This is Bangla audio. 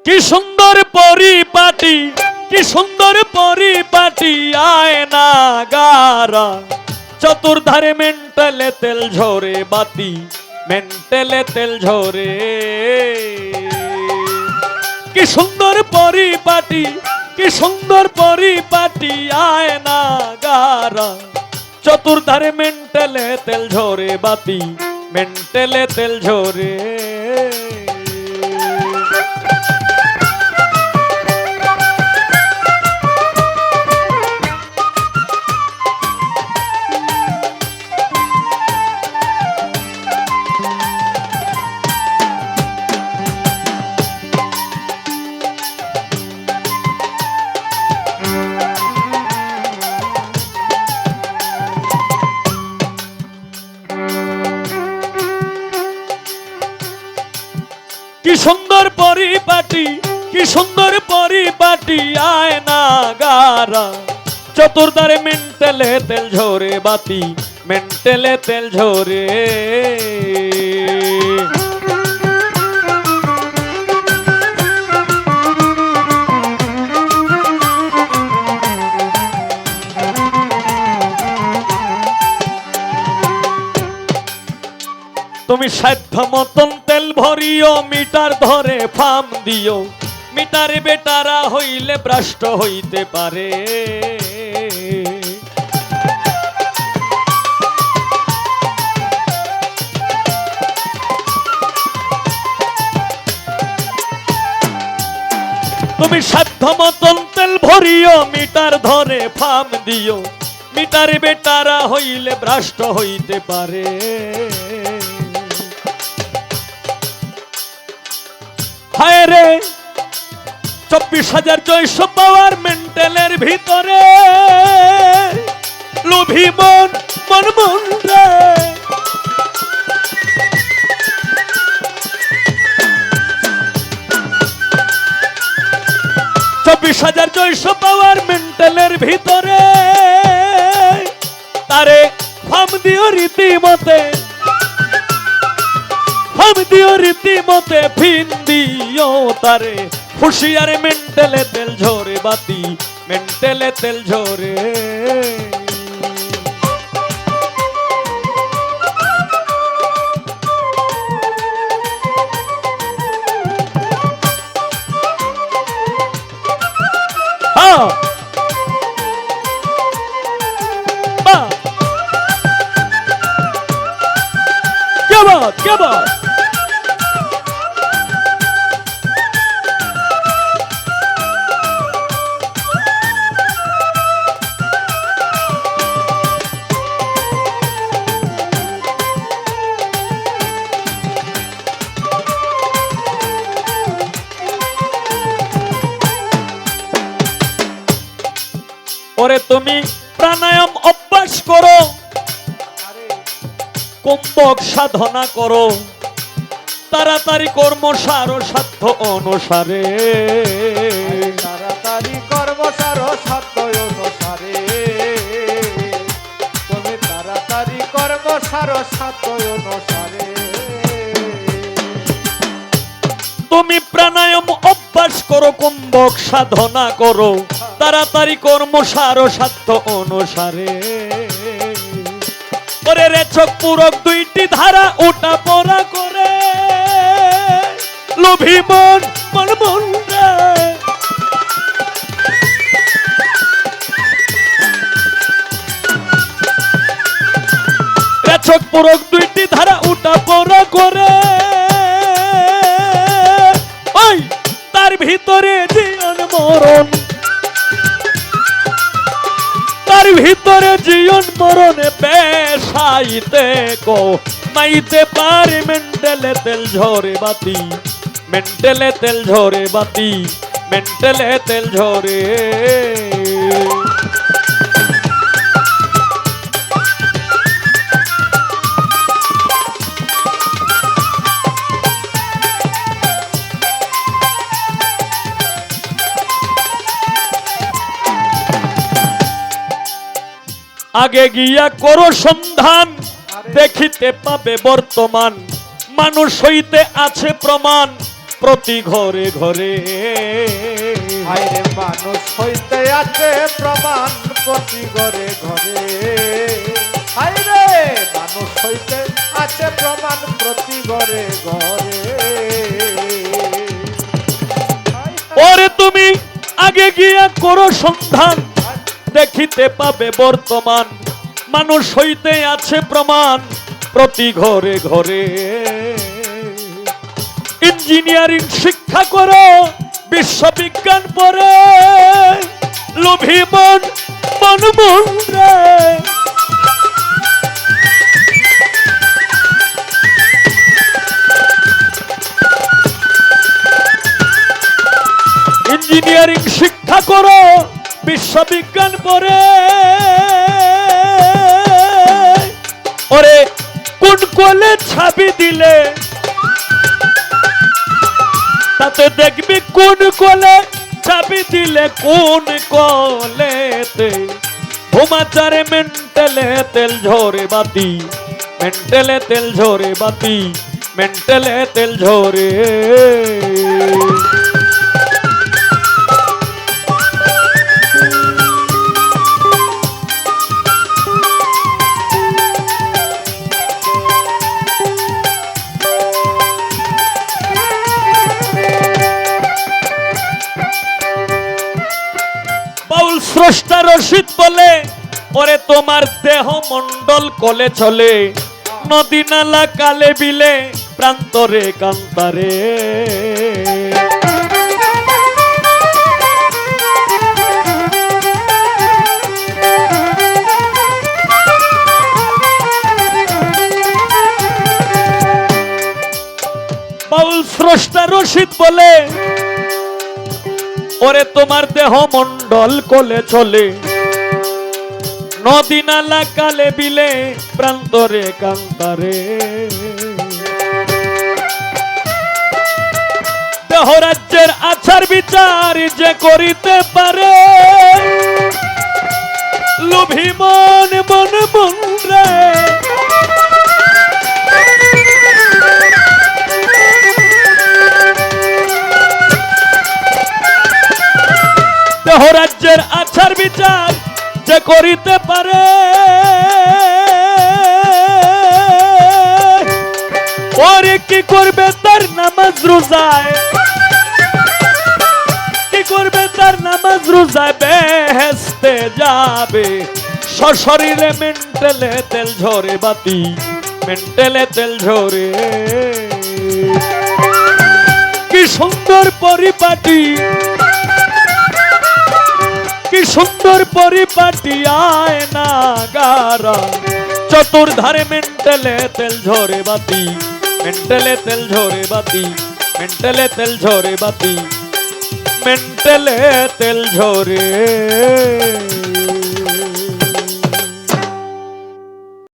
কি সুন্দর পরিপাটি, কি সুন্দর পরিপাটি আয়না গারা, চতুর্ধারে মেন্টালে তেল ঝরে বাতি, মেন্টালে তেল ঝরে। কি সুন্দর পরিপাটি, কি সুন্দর পরিপাটি আয়না গারা, চতুর্ধারে মেন্টালে তেল ঝরে বাতি, মেন্টালে তেল ঝরে। কি সুন্দর পরিপাটি, কি সুন্দর পরিপাটি আয়না গারা, চতুর্ধারে মেন্টালে তেল ঝরে বাতি, মেন্টালে তেল ঝরে। তুমি সাধ্য মতন তেল ভরিও, মিটার ধরে ফাম দিও, মিটারে বেটারা হইলে ভ্রষ্ট হইতে পারে। তুমি সাধ্য মতন তেল ভরিও, মিটার ধরে ফাম দিও, মিটারে বেটারা হইলে ভ্রষ্ট হইতে পারে। হায় রে 24,600 পাওয়ার মেন্টালের ভিতরে, লোভী মন মন মন রে। 24,600 পাওয়ার মেন্টালের ভিতরে, তারে ফাম দিও রীতিমতে, ফাম দিও রীতিমতে, ফিন দিও তারে, হুঁশিয়ারে মেন্টালে তেল ঝরে বাতি, মেন্টালে তেল ঝরে। হ্যাঁ বাহ, क्या बात, क्या बात। ওরে তুমি প্রাণায়াম অভ্যাস করো, কুম্ভক সাধনা করো, তাড়াতাড়ি কর্মসার সাধ্য অনুসারে, তাড়াতাড়ি কর্মসার সাধ্য অনুসারে, তুমি তাড়াতাড়ি কর্মসার সাধ্য অনুসারে। তুমি প্রাণায়াম অভ্যাস করো, কুম্ভক সাধনা করো, তাড়াতাড়ি কর্মসার সাধ্য অনুসারে। ওরে রেচক পূরক দুইটি ধারা ওটা পড়া করে, লোভী মন মন মন রে। রেচক পূরক দুইটি ধারা ওটা পড়া করে, ওই তার ভিতরে জীবন মরণ, তার ভিতরে জীবন মরণে পেশাইতে কো মাইতে পারে, মেন্টালে তেল ঝরে বাতি, মেন্টালে তেল ঝরে বাতি, মেন্টালে তেল ঝরে। আগে গিয়া করো সন্ধান, দেখিতে পাবে বর্তমান, মানুষ হইতে আছে প্রমাণ, প্রতি ঘরে ঘরে। আইরে মানুষ হইতে আছে প্রমাণ প্রতি ঘরে ঘরে। আইরে মানুষ হইতে আছে প্রমাণ প্রতি ঘরে ঘরে। ওরে তুমি আগে গিয়া করো সন্ধান, দেখিতে পাবে বর্তমান মানুষ হইতে আছে প্রমাণ প্রতি ঘরে ঘরে। ইঞ্জিনিয়ারিং শিক্ষা করো, বিশ্ববিজ্ঞান পড়ে, লোভী মন মন মন রে। ইঞ্জিনিয়ারিং শিক্ষা করো, বিশ্ববিজ্ঞান পড়ে, ওরে কোন কোলে ছাবি দিলে তাতে দেখবি কোন কোলে চাবি দিলে কোন কলেতে। ঘুমাচারে মেন্টালে তেল ঝরে বাতি, মেন্টালে তেল ঝরে বাতি, মেন্টালে তেল ঝরে। বাউল স্রষ্টা রশিদ বলে, ওরে তোমার দেহ মন্ডল কলে চলে, নদী নালা কালে বিলে প্রান্তরে কান্তারে। বাউল স্রষ্টা রশিদ বলে, ওরে তোমার দেহ মন্ডল কোলে চলে, নদী নালা কালে বিলে প্রান্তরে কান্তারে। দেহ রাজ্যের আচার বিচার যে করিতে পারে, লোভী মন মন মন রে। দেহ রাজ্যের আচার বিচার যে করিতে পারে, ওরে কি করবে তার নামাজ রোজায়, কি করবে তার নামাজ রোজায়, বেহেশতে যাবে সশরীরে মেন্টালে তেল ঝরে বাতি, মেন্টালে তেল ঝরে। কি সুন্দর পরিপাটি, কি সুন্দর পরিপাটি আয়না গারা, চতুর্ধারে মেন্টালে তেল ঝরে বাতি, মেন্টালে তেল ঝরে বাতি, মেন্টালে তেল ঝরে বাতি, মেন্টালে তেল ঝরে।